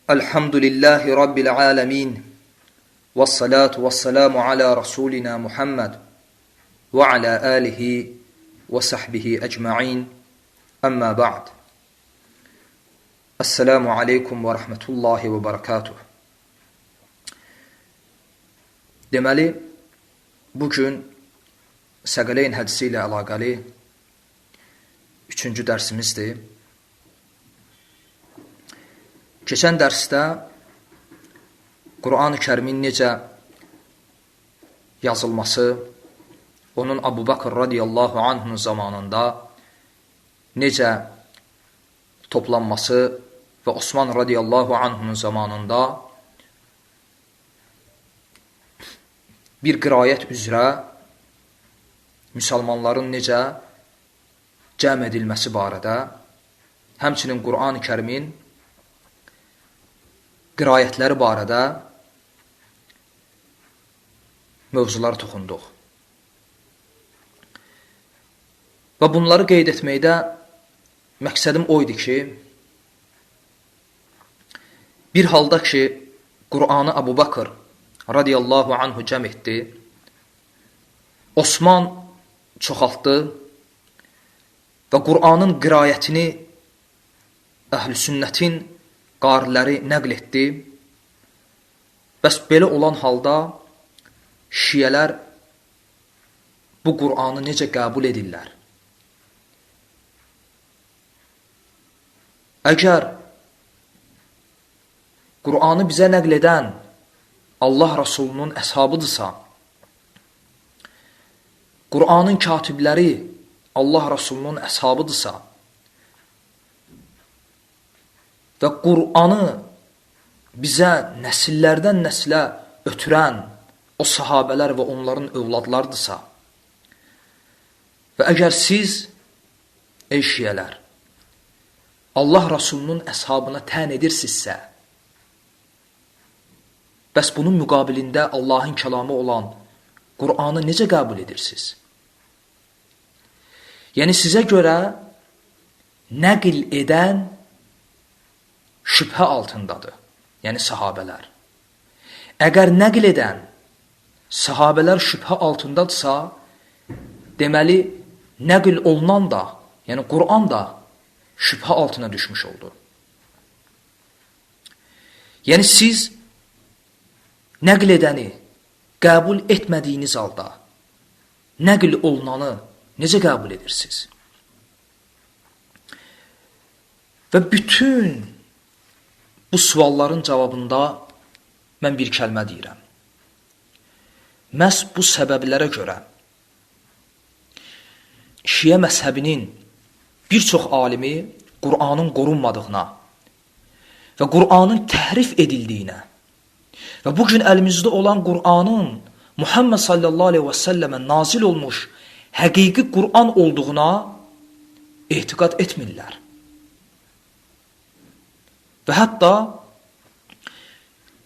Elhamdülillahi Rabbil alemin. Vessalatu vesselamu ala Rasulina Muhammed ve ala alihi ve sahbihi ecma'in. Amma ba'd. Esselamu aleykum ve rahmetullahi ve barakatuh. Deməli, bugün Səqələyn hədisi ilə əlaqəli 3-cü dərsimizdir. Keçən dərsdə Quran-ı Kərimin necə yazılması, onun Əbu Bakr radiyallahu anh'ın zamanında necə toplanması və Osman radiyallahu anh'ın zamanında bir qirayət üzrə müsəlmanların necə cəm edilməsi barədə, həmçinin Quran-ı Kərimin qirayətləri barədə mövzulara toxunduq. Və bunları qeyd etməkdə məqsədim o idi ki, bir halda ki, Qur'anı Əbu Bakr radiyallahu anhu cəm etdi, Osman çoxaltdı və Qur'anın qirayətini əhl-i sünnətin qariləri nəql etdi. Bəs belə olan halda şiyələr bu Qur'anı necə qəbul edirlər? Əgər Qur'anı bizə nəql edən Allah Rasulunun əshabıdırsa, Qur'anın katibləri Allah Rasulunun əshabıdırsa və Qur'anı bizə nəsillərdən nəsilə ötürən o sahabələr və onların övladlarıdırsa və əgər siz, ey şiyələr, Allah Rasulunun əshabına tən edirsinizsə, bəs bunun müqabilində Allahın kəlamı olan Qur'anı necə qəbul edirsiniz? Yəni sizə görə nəql edən şübhə altındadır, yəni sahabələr. Əgər nəql edən sahabələr şübhə altındadırsa, deməli, nəql olunan da, yəni Qur'an da şübhə altına düşmüş oldu. Yəni siz nəql edəni qəbul etmədiyiniz halda, nəql olunanı necə qəbul edirsiniz? Və bütün bu sualların cavabında mən bir kəlmə deyirəm. Məhz bu səbəblərə görə Şiə məzhəbinin bir çox alimi Qur'anın qorunmadığına və Qur'anın təhrif edildiyinə və bugün əlimizdə olan Qur'anın Muhammed sallallahu aleyhi və səlləmə nazil olmuş həqiqi Qur'an olduğuna etiqad etmirlər. Və hətta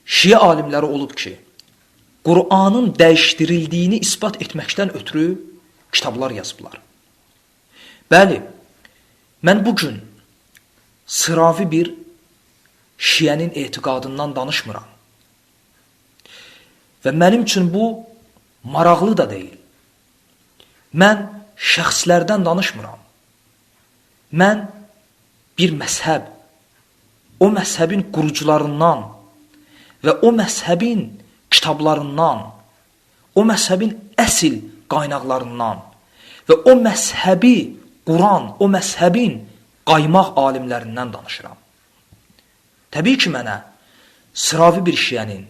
Şiə alimləri olub ki, Qur'anın dəyişdirildiyini isbat etməkdən ötürü kitablar yazıblar. Bəli, mən bugün sıravi bir Şiənin etiqadından danışmıram. Və mənim üçün bu maraqlı da deyil. Mən şəxslərdən danışmıram. Mən bir məzhəb, o məzhəbin qurucularından və o məzhəbin kitablarından, o məzhəbin əsl qaynaqlarından və o məzhəbi quran, o məzhəbin qaymaq alimlərindən danışıram. Təbii ki, mənə sıravi bir şiənin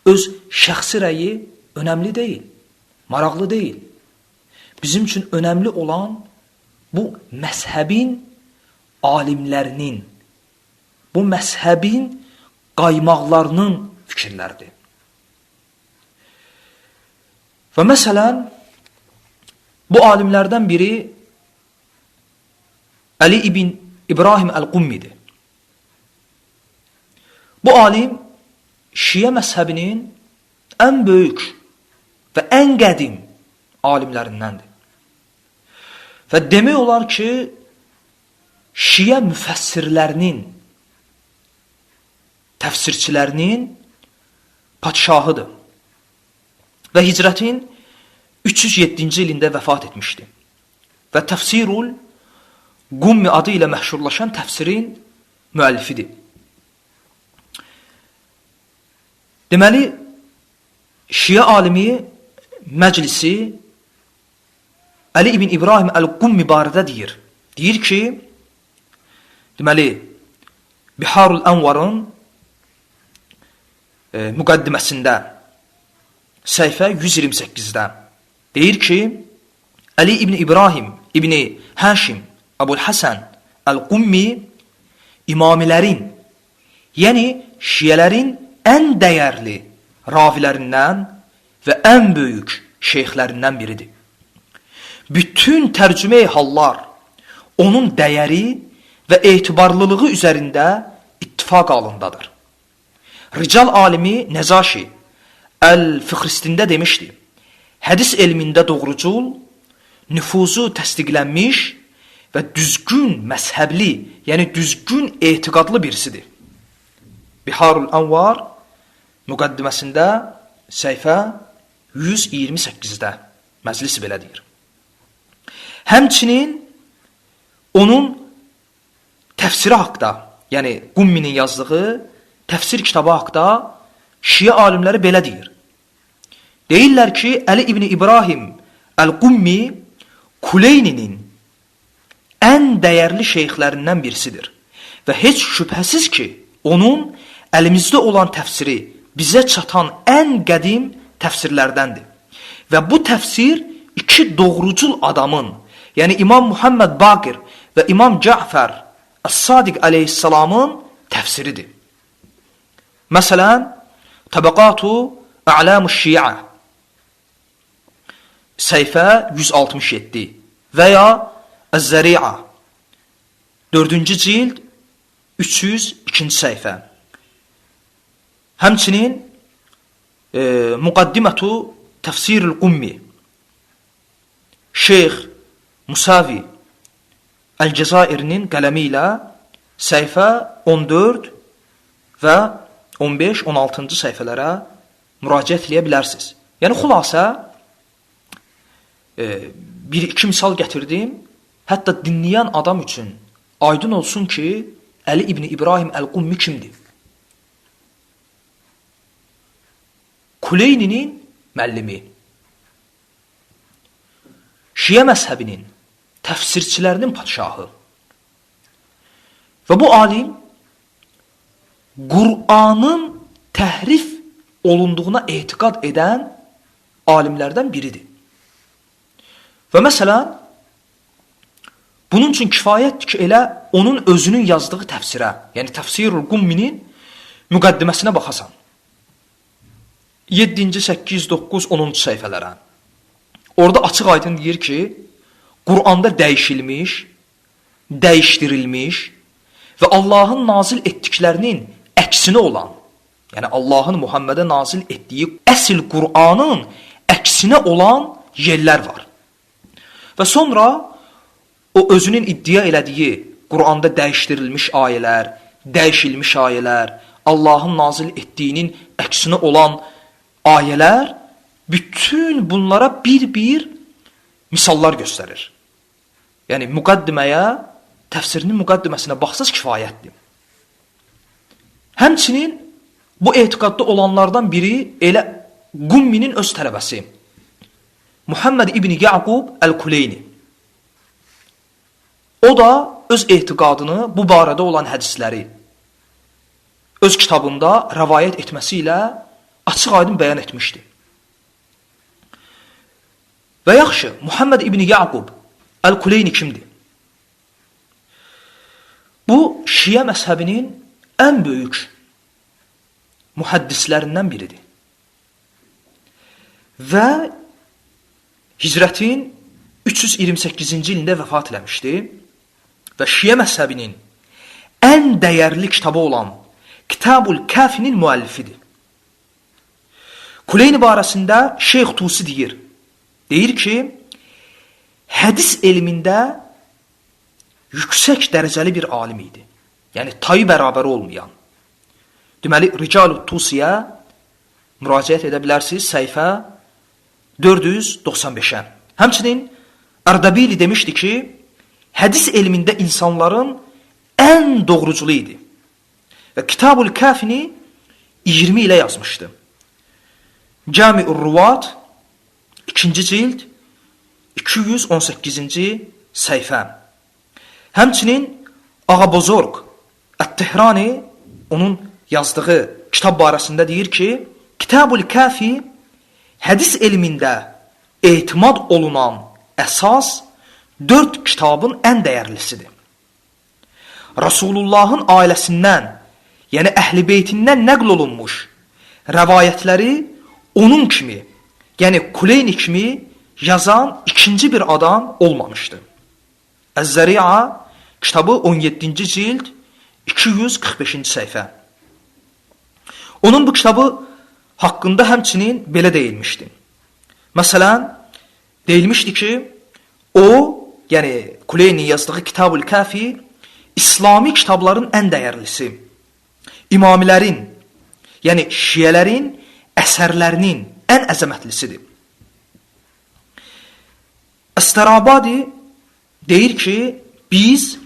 öz şəxsi rəyi önəmli deyil, maraqlı deyil. Bizim üçün önəmli olan bu məzhəbin alimlərinin, bu məzhəbin qaymaqlarının fikirləridir. Və məsələn, bu alimlərdən biri Əli ibn İbrahim Əl-Qummidir. Bu alim Şiə məzhəbinin ən böyük və ən qədim alimlərindəndir. Və demək olar ki, Şiə müfəssirlərinin təfsirçilərinin padşahıdır və hicrətin 307-ci ilində vəfat etmişdi və Təfsirul Qummi adı ilə məşhurlaşan təfsirin müəllifidir. Deməli, Şiə alimi məclisi Əli ibn İbrahim Əl-Qummi barədə deyir. Deyir ki, deməli, Biharul Ənvarın müqəddiməsində səhifə 128-də deyir ki, Əli ibn İbrahim ibn Həşim Əbu'l-Həsən Əl-Qummi imamilərin, yəni şiyələrin ən dəyərli ravilərindən və ən böyük şeyxlərindən biridir. Bütün tərcüməyi hallar onun dəyəri və etibarlılığı üzərində ittifaq halındadır. Rical alimi Nəzaşi Əl-Fıxristində demişdi, hədis elmində doğrucul, nüfuzu təsdiqlənmiş və düzgün məzhəbli, yəni düzgün etiqadlı birisidir. Biharul Ənvar müqəddiməsində səhifə 128-də məclisi belə deyir. Həmçinin onun təfsiri haqda, yəni Qumminin yazdığı təfsir kitabı haqda Şiə alimləri belə deyir. Deyirlər ki, Əli ibn İbrahim Əl-Qummi Kuleyninin ən dəyərli şeyxlərindən birisidir və heç şübhəsiz ki, onun əlimizdə olan təfsiri bizə çatan ən qədim təfsirlərdəndir. Və bu təfsir iki doğrucul adamın, yəni İmam Muhammed Baqir və İmam Cəfər Əs-Sadiq əleyhissalamın təfsiridir. Məsələn, Təbəqatu Ə'lamuş Şiə səhifə 167 və ya Əz-Zəri'a 4-cü cild 302-ci səhifə. Həmçinin Muqaddimətu Təfsirul Qummi Şeyx Musavi Əl-Cəzairinin qələmi ilə səhifə 14 və 15-16-cı səhifələrə müraciət edə bilərsiniz. Yəni, xülasə, bir-iki misal gətirdim, hətta dinləyən adam üçün aydın olsun ki, Əli ibn İbrahim Əl-Qummi kimdir? Kuleyninin müəllimi, Şiə məzhəbinin təfsirçilərinin padşahı və bu alim Qur'anın təhrif olunduğuna etiqad edən alimlərdən biridir. Və məsələn, bunun üçün kifayətdir ki, elə onun özünün yazdığı təfsirə, yəni Təfsirul Qumminin müqəddiməsinə baxasan. 7-ci, 8, 9, 10-cu səhifələrə. Orada açıq aydın deyir ki, Qur'anda dəyişilmiş, dəyişdirilmiş və Allahın nazil etdiklərinin əksinə olan, yəni Allahın Muhammedə nazil etdiyi əsl Qur'anın əksinə olan yerlər var. Və sonra o özünün iddia elədiyi Qur'anda dəyişdirilmiş ayələr, dəyişilmiş ayələr, Allahın nazil etdiyinin əksinə olan ayələr, bütün bunlara bir-bir misallar göstərir. Yəni, müqəddiməyə, təfsirinin müqəddiməsinə baxsaz kifayətdir. Həmçinin bu etiqadda olanlardan biri elə Qumminin öz tələbəsi, Muhammed ibn Yaqub Əl-Kuleyni. O da öz etiqadını bu barədə olan hədisləri öz kitabında rəvayət etməsi ilə açıq aydın bəyan etmişdi. Və yaxşı, Muhammed ibn Yaqub Əl-Kuleyni kimdir? Bu, Şiə məzhəbinin ən böyük mühəddislərindən biridir. Və hicrətin 328-ci ilində vəfat eləmişdi və Şiə məzhəbinin ən dəyərli kitabı olan Kitabul Kafinin müəllifidir. Kuleyni barəsində Şeyx Tusi deyir ki, hədis elmində yüksək dərəcəli bir alim idi. Yəni, tayı bərabər olmayan. Deməli, Ricalu Tusiyə müraciət edə bilərsiniz səhifə 495-ə. Həmçinin Ərdəbili demişdi ki, hədis elmində insanların ən doğruculu idi. Və Kitab-ül Kafini 20 ilə yazmışdı. Cami-ül Ruvat 2-ci cild 218-ci səhifə. Həmçinin Ağabozorq Ət-Tehrani onun yazdığı kitab barəsində deyir ki, Kitab-ül Kafi hədis elmində etimad olunan əsas 4 kitabın ən dəyərlisidir. Rasulullahın ailəsindən, yəni Əhl-i Beytindən nəql olunmuş rəvayətləri onun kimi, yəni Kuleyni kimi yazan ikinci bir adam olmamışdı. Əz-Zəri'a kitabı 17-ci cild 245-ci səhifə. Onun bu kitabı haqqında həmçinin belə deyilmişdi. Məsələn, deyilmişdi ki, o, yəni Kuleyni yazdığı Kitab-ül Kafi, İslami kitabların ən dəyərlisi, imamilərin, yəni şiyələrin əsərlərinin ən əzəmətlisidir. Əstərabadi deyir ki, biz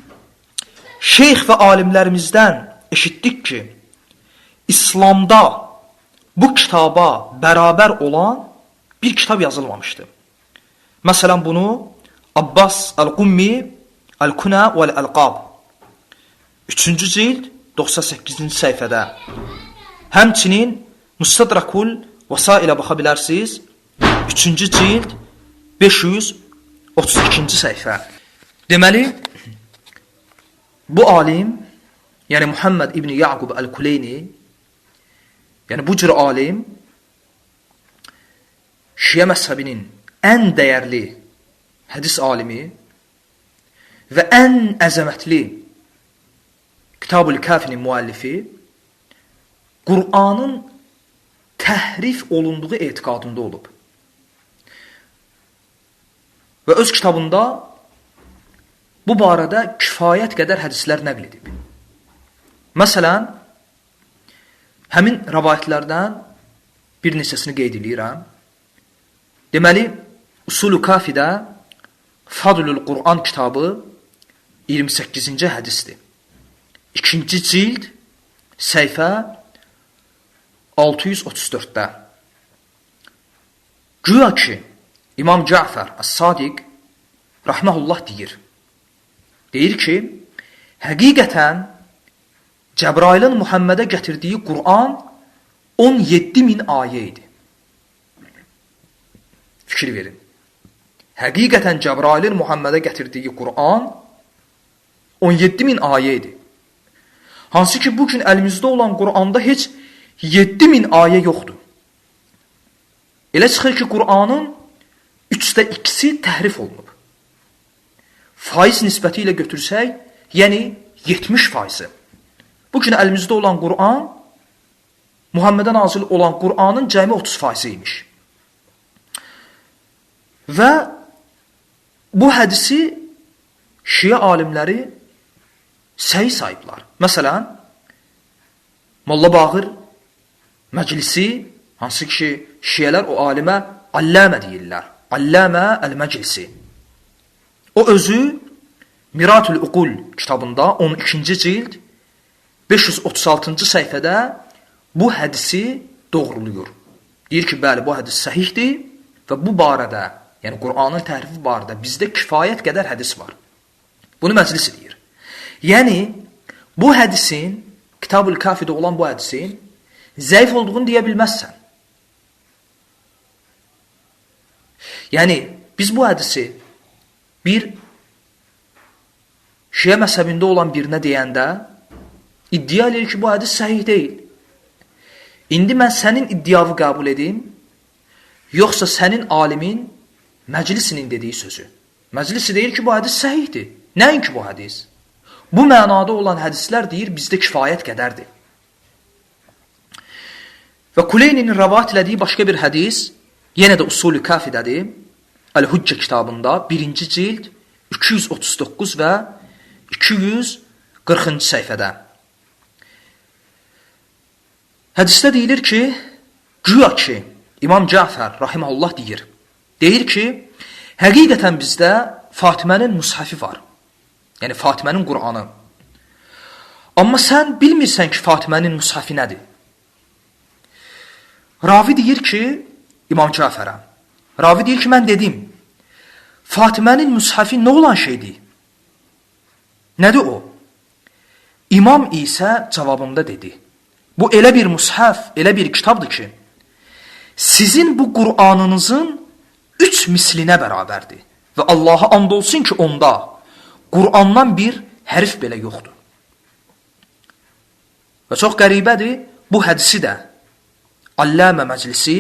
şeyx və alimlərimizdən eşitdik ki, İslamda bu kitaba bərabər olan bir kitab yazılmamışdı. Məsələn, bunu Abbas Əl-Qummi Əl-Kuna və Əl-Əlqab 3-cü cild 98-ci səhifədə, həmçinin Mustadrakul Vəsailə baxa bilərsiniz, 3-cü cild 532-ci səhifə. Deməli, bu alim, yəni Muhammed İbn Yaqub Əl-Kuleyni, yəni bu cür alim, Şiə məzhəbinin ən dəyərli hədis alimi və ən əzəmətli Kitab-ül Kafinin müəllifi, Qur'anın təhrif olunduğu etiqadında olub. Və öz kitabında bu barədə kifayət qədər hədislər nəql edib. Məsələn, həmin rəvayətlərdən bir neçəsini qeyd edirəm. Deməli, Usul-u Kafidə Fadlul Qur'an kitabı 28-ci hədisdir. 2-ci cild səhifə 634-də. Güya ki, İmam Cəfər Əs-Sadiq Rəhməhullah deyir ki, həqiqətən Cəbrailin Muhammədə gətirdiyi Qur'an 17.000 ayə idi. Fikir verin. Həqiqətən Cəbrailin Muhammədə gətirdiyi Qur'an 17.000 ayə idi. Hansı ki, bugün əlimizdə olan Qur'anda heç 7.000 ayə yoxdur. Elə çıxır ki, Qur'anın 2/3 təhrif olunub. Faiz nisbəti ilə götürsək, yəni 70%. Bugün əlimizdə olan Qur'an, Muhammədə nazil olan Qur'anın cəmi 30% imiş. Və bu hədisi Şiə alimləri səhi sayıblar. Məsələn, Molla Bağır məclisi, hansı ki, Şiələr o alimə Alləmə deyirlər. Alləmə Əl-Məclisi. O özü Miratül Uqul kitabında 12-ci cild 536-cı səhifədə bu hədisi doğruluyur. Deyir ki, bəli, bu hədis səhihdir və bu barədə, yəni Qur'anın təhrifi barədə bizdə kifayət qədər hədis var. Bunu məclis deyir. Yəni, bu hədisin, Kitab-ül Kafidə olan bu hədisin zəif olduğunu deyə bilməzsən. Yəni, biz bu hədisi bir Şiə məzhəbində olan birinə deyəndə iddia edir ki, bu hədis səhih deyil. İndi mən sənin iddiavı qəbul edim, yoxsa sənin alimin məclisinin dediyi sözü. Məclisi deyir ki, bu hədis səhihdir. Nəinki bu hədis? Bu mənada olan hədislər deyir, bizdə kifayət qədərdir. Və Kuleyninin rəvat elədiyi başqa bir hədis, yenə də Usul-u Kafidədir, Əl-Hüccə kitabında 1-ci cild 239 və 240-cı səhifədə. Hədisdə deyilir ki, güya ki, İmam Cəfər rahimehullah deyir ki, həqiqətən bizdə Fatimənin mushafi var. Yəni Fatimənin Qur'anı. Amma sən bilmirsən ki, Fatimənin mushafi nədir? Ravi deyir ki, İmam Cəfərə, ravi deyir ki, mən dedim, Fatimənin mushafi nə olan şeydir? Nədir o? İmam isə cavabında dedi, bu elə bir mushaf, elə bir kitabdır ki, sizin bu Qur'anınızın 3 mislinə bərabərdir. Və Allaha and olsun ki, onda Qur'andan bir hərf belə yoxdur. Və çox qəribədir, bu hədisi də Allamə Məclisi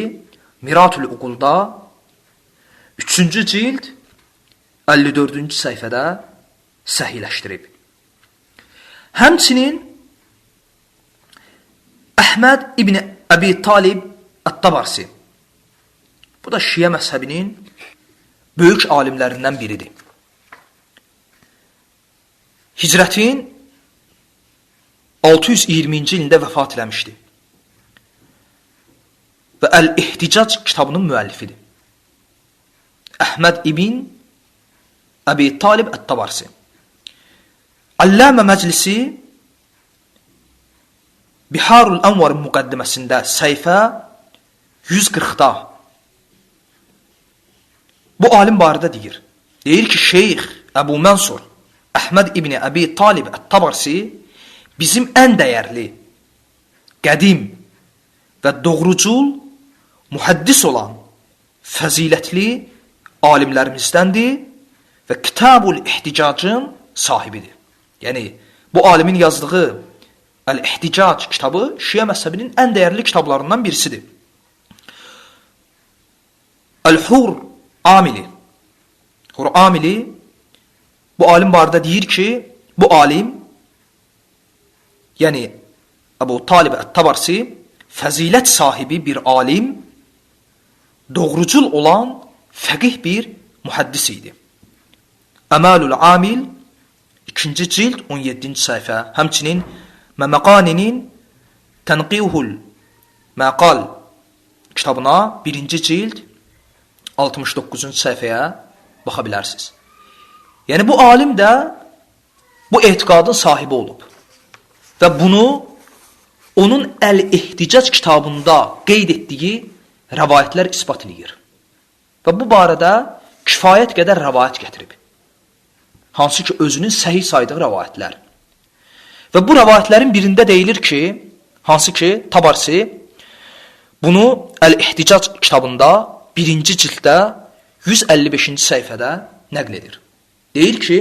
Miratul Uqulda 3-cü cild 54-cü səhifədə səhihləşdirib. Həmçinin Əhməd İbn Əbi Talib Ət-Tabarsi, bu da Şiə məzhəbinin böyük alimlərindən biridir. Hicrətin 620-ci ilində vəfat eləmişdi. Və Əl-İhticac kitabının müəllifidir. Əhməd İbn Əbi Talib Ət-Tabarsi. Allamə Məclisi Biharul Anvar müqəddiməsində səhifə 140-da bu alim barədə deyir. Deyir ki, Şeyx Əbu Mənsur Əhməd İbn Əbi Talib Ət-Tabarsi bizim ən dəyərli, qədim və doğrucul, mühəddis olan fəzilətli alimlərimizdəndir və Kitabul İhticacın sahibidir. Yəni, bu alimin yazdığı Əl-İhticac kitabı Şiə məzhəbinin ən dəyərli kitablarından birisidir. Əl-Hur Amili, Hur Amili bu alim barədə deyir ki, bu alim, yəni Əbu Talib Ət-Tabarsi fəzilət sahibi bir alim, doğrucul olan fəqih bir mühəddis idi. Əmalul Amil 2-ci cild 17-ci səhifə, həmçinin Məməqaninin Tənqihul Məqal kitabına 1-ci cild 69-cu səhifəyə baxa bilərsiniz. Yəni bu alim də bu etiqadın sahibi olub və bunu onun Əl-İhticac kitabında qeyd etdiyi rəvayətlər isbat edir. Və bu barədə kifayət qədər rəvayət gətirib. Hansı ki, özünün səhih saydığı rəvayətlər. Və bu rəvayətlərin birində deyilir ki, hansı ki, Tabarsi bunu Əl-İhticac kitabında 1-ci cilddə 155-ci səhifədə nəql edir. Deyir ki,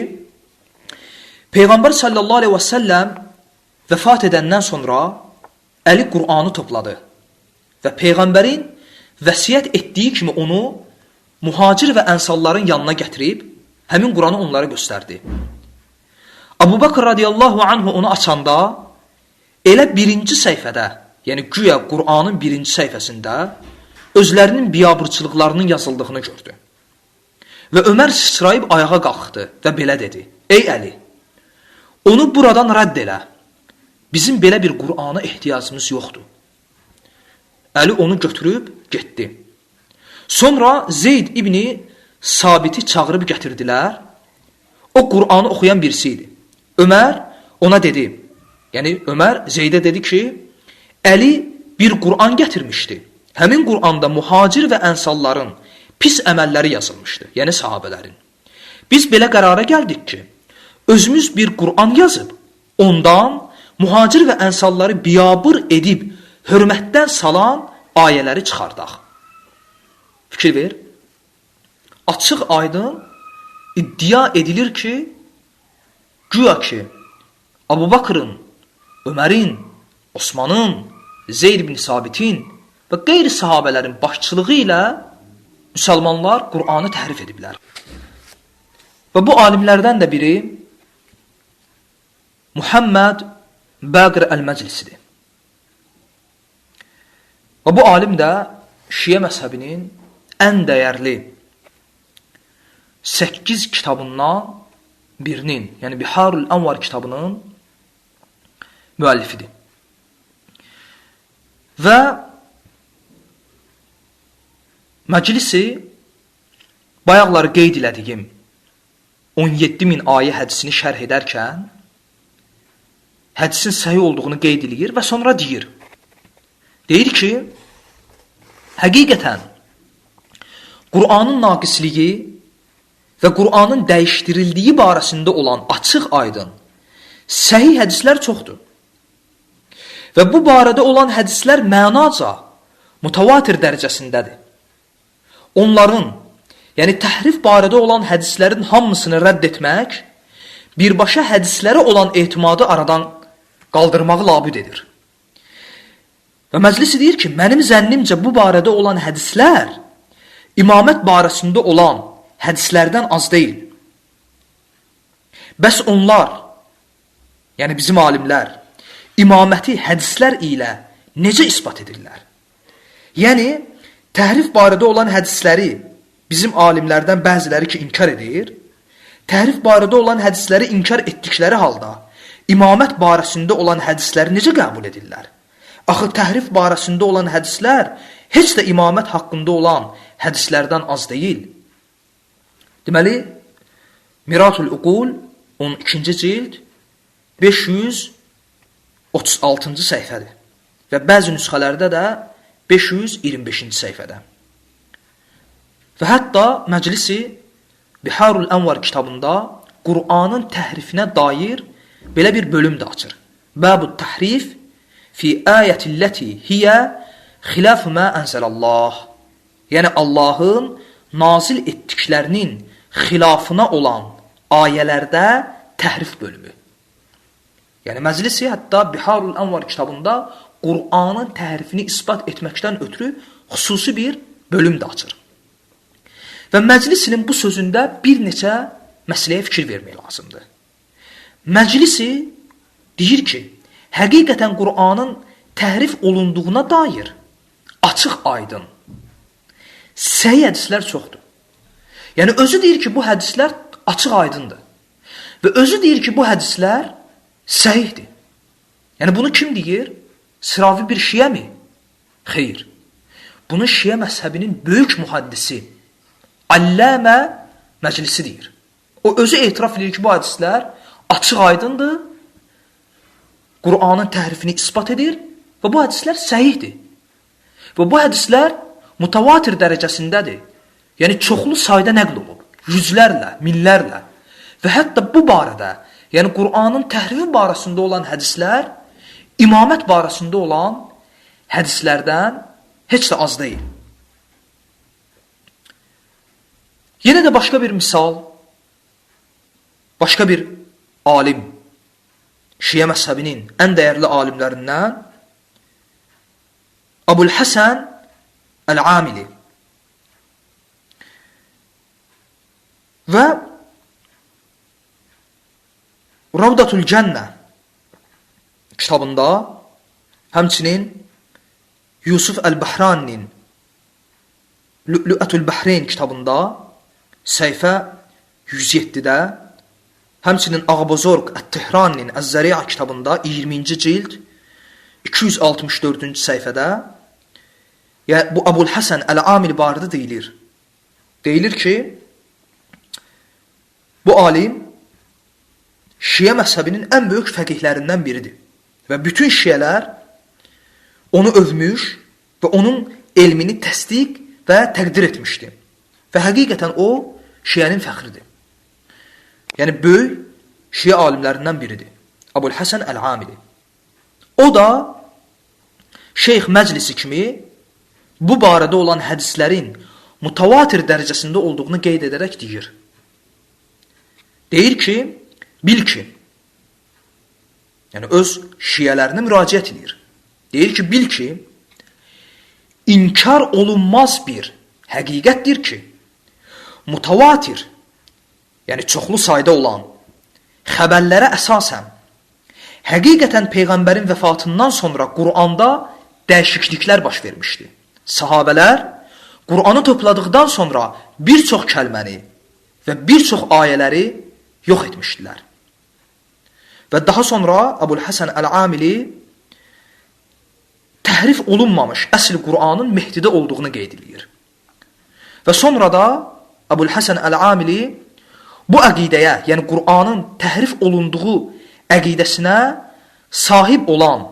Peyğəmbər sallallahu aleyhi və səlləm vəfat edəndən sonra Əli Qur'anı topladı və Peyğəmbərin vəsiyyət etdiyi kimi onu mühacir və ənsalların yanına gətirib, həmin Qur'anı onlara göstərdi. Əbu Bakr radiyallahu anhu onu açanda, elə 1-ci səhifədə, yəni güya Qur'anın 1-ci səhifəsində özlərinin biabırçılıqlarının yazıldığını gördü. Və Ömər sıçrayıb ayağa qalxdı və belə dedi, ey Əli, onu buradan rədd elə, bizim belə bir Qur'ana ehtiyacımız yoxdur. Əli onu götürüb getdi. Sonra Zeyd ibni Sabiti çağırıb gətirdilər. O Qur'anı oxuyan birisi idi. Ömər ona dedi, yəni Ömər Zeydə dedi ki, Əli bir Qur'an gətirmişdi. Həmin Qur'anda mühacir və ənsalların pis əməlləri yazılmışdı, yəni sahabələrin. Biz belə qərara gəldik ki, özümüz bir Qur'an yazıb, ondan mühacir və ənsalları biyabır edib, hörmətdən salan ayələri çıxardaq. Fikir ver. Açıq aydın iddia edilir ki, güya ki, Əbu Bakrın, Ömərin, Osmanın, Zeyd ibn Sabitin və qeyri sahabələrin başçılığı ilə müsəlmanlar Qur'anı təhrif ediblər. Və bu alimlərdən də biri Muhammed Baqir Əl-Məclisidir. Və bu alim də Şiə məzhəbinin ən dəyərli 8 kitabından birinin, yəni Biharul Anvar kitabının müəllifidir. Və məclisi bayaqları qeyd elədiyim 17.000 ayə hədisini şərh edərkən hədisin səhih olduğunu qeyd edir və sonra deyir. Deyir ki, həqiqətən Qur'anın naqisliyi və Qur'anın dəyişdirildiyi barəsində olan açıq aydın səhih hədislər çoxdur. Və bu barədə olan hədislər mənaca mutavatir dərəcəsindədir. Onların, yəni təhrif barədə olan hədislərin hamısını rədd etmək, birbaşa hədislərə olan etimadı aradan qaldırmağı labüd edir. Və məclis deyir ki, mənim zənnimcə bu barədə olan hədislər imamət barəsində olan hədislərdən az deyil. Bəs onlar, yəni bizim alimlər, imaməti hədislər ilə necə isbat edirlər? Yəni, təhrif barədə olan hədisləri bizim alimlərdən bəziləri ki, inkar edir, təhrif barədə olan hədisləri inkar etdikləri halda, imamət barəsində olan hədisləri necə qəbul edirlər? Axı, təhrif barəsində olan hədislər heç də imamət haqqında olan hədislərdən az deyil. Deməli, Miratul Uqul 12-ci cild 536-cı səhifədir və bəzi nüsxələrdə də 525-ci səhifədə. Və hətta məclisi Biharul Ənvar kitabında Qur'anın təhrifinə dair belə bir bölüm də açır. Bəbut təhrif fi ayətilləti hiyə xilafu mə ənzəlallah. Yəni Allahın nazil etdiklərinin xilafına olan ayələrdə təhrif bölümü. Yəni məclisi hətta Biharul Ənvar kitabında Qur'anın təhrifini isbat etməkdən ötürü xüsusi bir bölüm də açır. Və məclisinin bu sözündə bir neçə məsələyə fikir vermək lazımdır. Məclisi deyir ki, həqiqətən Qur'anın təhrif olunduğuna dair açıq aydın səhih hədislər çoxdur. Yəni özü deyir ki, bu hədislər açıq aydındır. Və özü deyir ki, bu hədislər səhihdir. Yəni bunu kim deyir? Sıravi bir şiə mi? Xeyr. Bunu şiə məzhəbinin böyük mühaddisi Alləmə məclisi deyir. O özü etiraf edir ki, bu hədislər açıq aydındır, Qur'anın təhrifini isbat edir və bu hədislər səhihdir. Və bu hədislər mutavatir dərəcəsindədir. Yəni çoxlu sayda nəql olub, yüzlərlə, minlərlə və hətta bu barədə, yəni Qur'anın təhrifi barəsində olan hədislər imamət barəsində olan hədislərdən heç də az deyil. Yenə də başqa bir misal, başqa bir alim, şiə məzhəbinin ən dəyərli alimlərindən Əbu'l-Həsən Əl-Amili və Ravdatul Cənnə kitabında, həmçinin Yusuf Əl-Bəhrani'nin Lü'lətul Bəhreyn kitabında səhifə 107-də, həmçinin Ağabozorq Ət-Tehrani'nin Əz-Zəri'a kitabında 20-ci cild 264-cü səhifədə bu Əbu'l-Həsən Əl-Amil barədə deyilir. Deyilir ki, bu alim şiə məzhəbinin ən böyük fəqihlərindən biridir. Və bütün şiələr onu övmüş və onun elmini təsdiq və təqdir etmişdir. Və həqiqətən o, şiənin fəxridir. Yəni, böyük şiə alimlərindən biridir. Əbu'l-Həsən Əl-Amili. O da Şeyx Məclisi kimi bu barədə olan hədislərin mutavatir dərəcəsində olduğunu qeyd edərək deyir. Deyir ki, bil ki, yəni öz şiələrinə müraciət edir. Deyir ki, bil ki, inkar olunmaz bir həqiqətdir ki, mutavatir, yəni çoxlu sayda olan xəbərlərə əsasən, həqiqətən Peyğəmbərin vəfatından sonra Qur'anda dəyişikliklər baş vermişdi. Sahabələr Qur'anı topladıqdan sonra bir çox kəlməni və bir çox ayələri yox etmişdilər. Və daha sonra Əbu'l-Həsən Əl-Amili təhrif olunmamış əsl Qur'anın Mehdidə olduğunu qeyd edir. Və sonra da Əbu'l-Həsən Əl-Amili bu əqidəyə, yəni Qur'anın təhrif olunduğu əqidəsinə sahib olan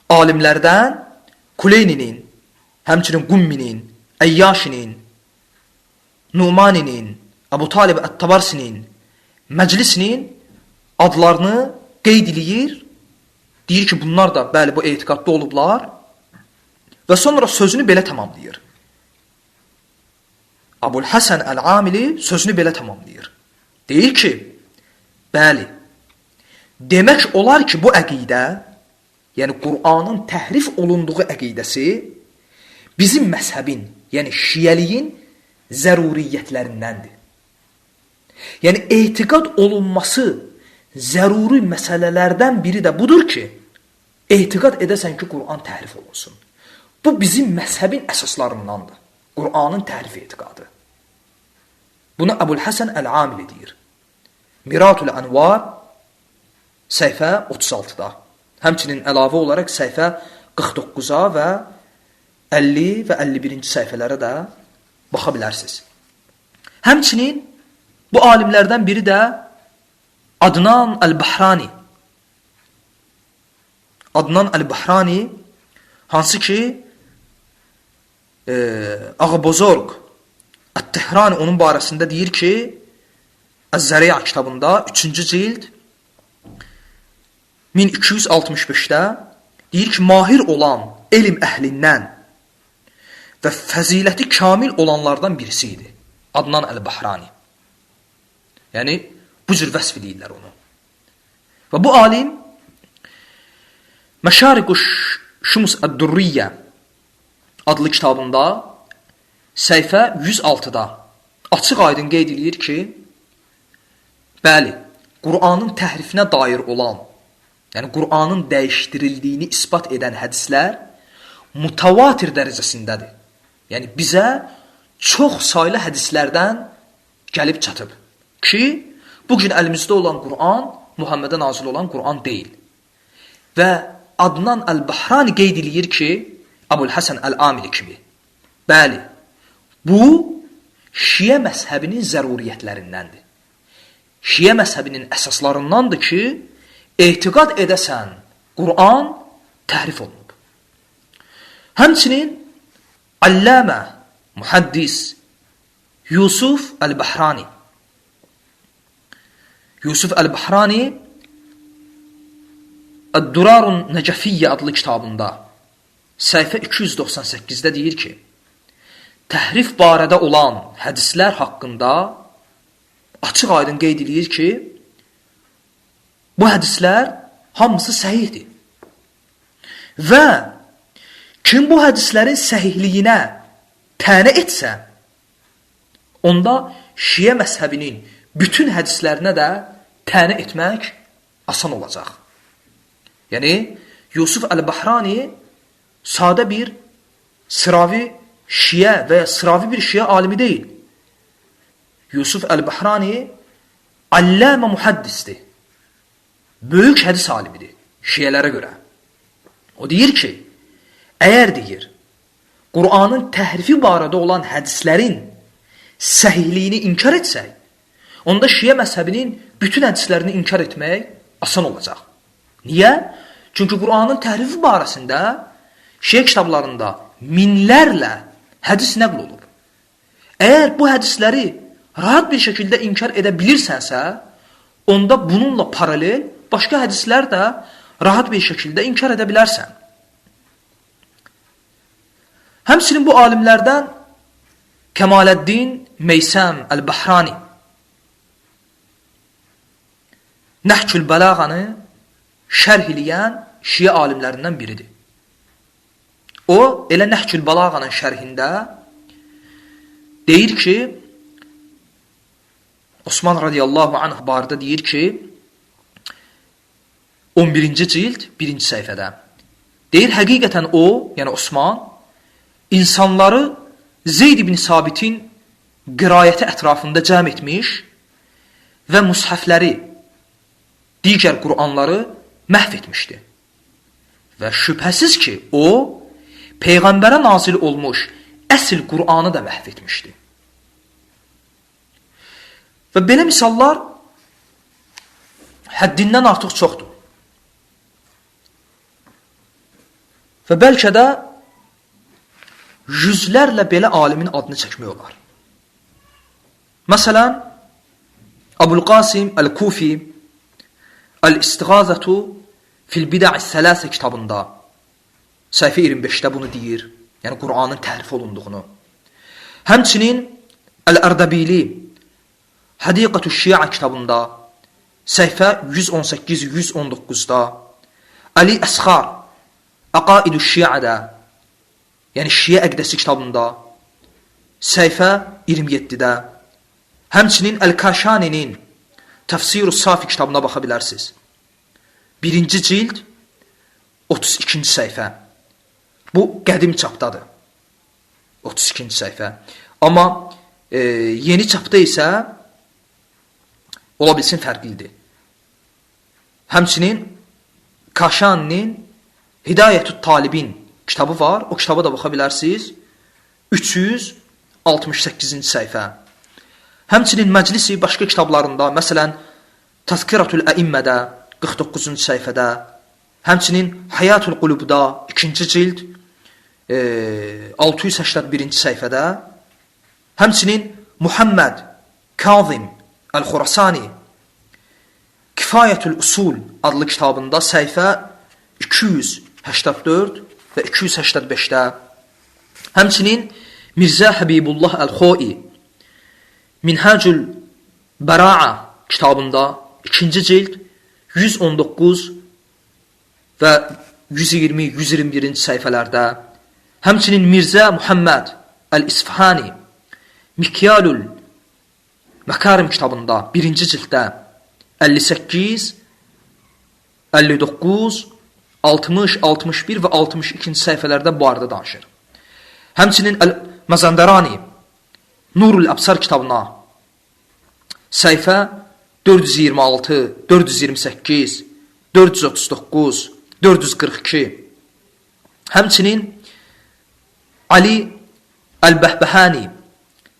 alimlərdən Kuleyninin, həmçinin Qumminin, Əyyaşinin, Numaninin, Əbu Talib Ət-Tabarsinin, Məclisinin adlarını qeyd edir. Deyir ki, bunlar da bəli bu etiqadda olublar və sonra sözünü belə tamamlayır. Əbu'l-Həsən Əl-Amili sözünü belə tamamlayır. Deyir ki, bəli, demək olar ki, bu əqidə, yəni Qur'anın təhrif olunduğu əqidəsi bizim məzhəbin, yəni şiəliyin zəruriyyətlərindəndir. Yəni etiqad olunması zəruri məsələlərdən biri də budur ki, etiqad edəsən ki, Qur'an təhrif olunsun. Bu bizim məzhəbin əsaslarındandır. Qur'anın təhrif etiqadı. Bunu Əbu'l-Həsən Əl-Amili deyir. Miratul Anvar səhifə 36-da. Həmçinin əlavə olaraq səhifə 49-a və 50 və 51-ci səhifələrə də baxa bilərsiniz. Həmçinin bu alimlərdən biri də Adnan Əl-Bahrani. Adnan Əl-Bahrani hansı ki Ağabozorq Ət-Tehrani onun barəsində deyir ki, Əz-Zəriya kitabında 3-cü cild 1265-də deyir ki, mahir olan elm əhlindən və fəziləti kamil olanlardan birisi idi. Adnan Əl-Bahrani. Yəni, bu cür vəsf edirlər onu. Və bu alim Məşariq-ü Şums Əd-Durriyyə adlı kitabında səhifə 106-da açıq aydın qeyd edir ki, bəli, Qur'anın təhrifinə dair olan, yəni Qur'anın dəyişdirildiyini isbat edən hədislər mutavatir dərəcəsindədir. Yəni bizə çox saylı hədislərdən gəlib çatıb ki, bugün əlimizdə olan Qur'an Muhammedə nazil olan Qur'an deyil. Və Adnan Əl-Bahrani qeyd edir ki, Əbu'l-Həsən Əl-Amili kimi, bəli, bu Şiə məzhəbinin zəruriyyətlərindəndir. Şiə məzhəbinin əsaslarındandır ki, etiqad edəsən Qur'an təhrif olunub. Həmçinin Allamə, mühəddis Yusuf Əl-Bahrani. Yusuf Əl-Bahrani Əd-Durarun Nəcəfiyyə adlı kitabında səhifə 298-də deyir ki, təhrif barədə olan hədislər haqqında açıq aydın qeyd edir ki, bu hədislər hamısı səhihdir. Və kim bu hədislərin səhihliyinə tənə etsə, onda Şiə məzhəbinin bütün hədislərinə də tənə etmək asan olacaq. Yəni, Yusuf Əl-Bahrani sadə bir sıravi şiə və ya sıravi bir şiə alimi deyil. Yusuf Əl-Bahrani allamə mühəddisdir. Böyük hədis alimidir şiələrə görə. O deyir ki, əgər deyir, Qur'anın təhrifi barədə olan hədislərin səhihliyini inkar etsək, onda şiə məzhəbinin bütün hədislərini inkar etmək asan olacaq. Niyə? Çünki Qur'anın təhrifi barəsində şiə kitablarında minlərlə hədis nəql olub. Əgər bu hədisləri rahat bir şəkildə inkar edə bilirsənsə, onda bununla paralel başqa hədislər də rahat bir şəkildə inkar edə bilərsən. Həmçinin bu alimlərdən Kəmaləddin Meysəm Əl-Bahrani Nəhcül Bəlağanı şərh eləyən şiə alimlərindən biridir. O, elə Nəhcül Bəlağanın şərhində deyir ki, Osman radiyallahu anh barədə deyir ki, 11-ci cild 1-ci səhifədə. Deyir, həqiqətən o, yəni Osman, insanları Zeyd ibn Sabitin qirayəti ətrafında cəm etmiş və müshəfləri, digər Qur'anları məhv etmişdi. və şübhəsiz ki, o, Peyğəmbərə nazil olmuş əsl Qur'anı da məhv etmişdi. Və belə misallar həddindən artıq çoxdur. Və bəlkə də yüzlərlə belə alimin adını çəkmək olar. Məsələn, Əbul-Qasim Əl-Kufi Əl-İstiğazətu fil-Bidə'i-Sələsə kitabında səhifə 25-də bunu deyir. Yəni, Qur'anın təhrif olunduğunu. Həmçinin Əl-Ərdəbili Hədiqətü-Şiə kitabında səhifə 118-119-da Əli Əsxar Əqaidü-Şiədə, yəni Şiə əqdəsi kitabında səhifə 27-də, həmçinin Əl-Kaşaninin Təfsir-ü-Safi kitabına baxa bilərsiniz. 1-ci cild 32-ci səhifə. Bu qədim çapdadır. 32-ci səhifə. Amma yeni çapda isə ola bilsin fərqlidir. Həmçinin Kaşaninin Hidayətü Talibin kitabı var. O kitaba da baxa bilərsiniz. 368-ci səhifə. Həmçinin Məclisi başqa kitablarında, məsələn, Təzkiratül Əimmədə 49-cu səhifədə, həmçinin Həyatül Qulubda 2-ci cild 681-ci səhifədə, həmçinin Muhammed Kazim Əl-Xurasani Kifayətül Usul adlı kitabında səhifə 284 və 285-də, həmçinin Mirzə Həbibullah Əl-Xoi Minhacül Bəra'a kitabında 2-ci cild 119 və 120-121-ci səhifələrdə, həmçinin Mirzə Muhammed Əl-İsfahani Mikyalül Məkarim kitabında 1-ci cilddə 58, 59, 60, 61 və 62-ci səhifələrdə bu arada danışır. Həmçinin Məzəndarani Nurul Əbsar kitabına səhifə 426, 428, 439, 442, həmçinin Ali Əl-Bəhbəhani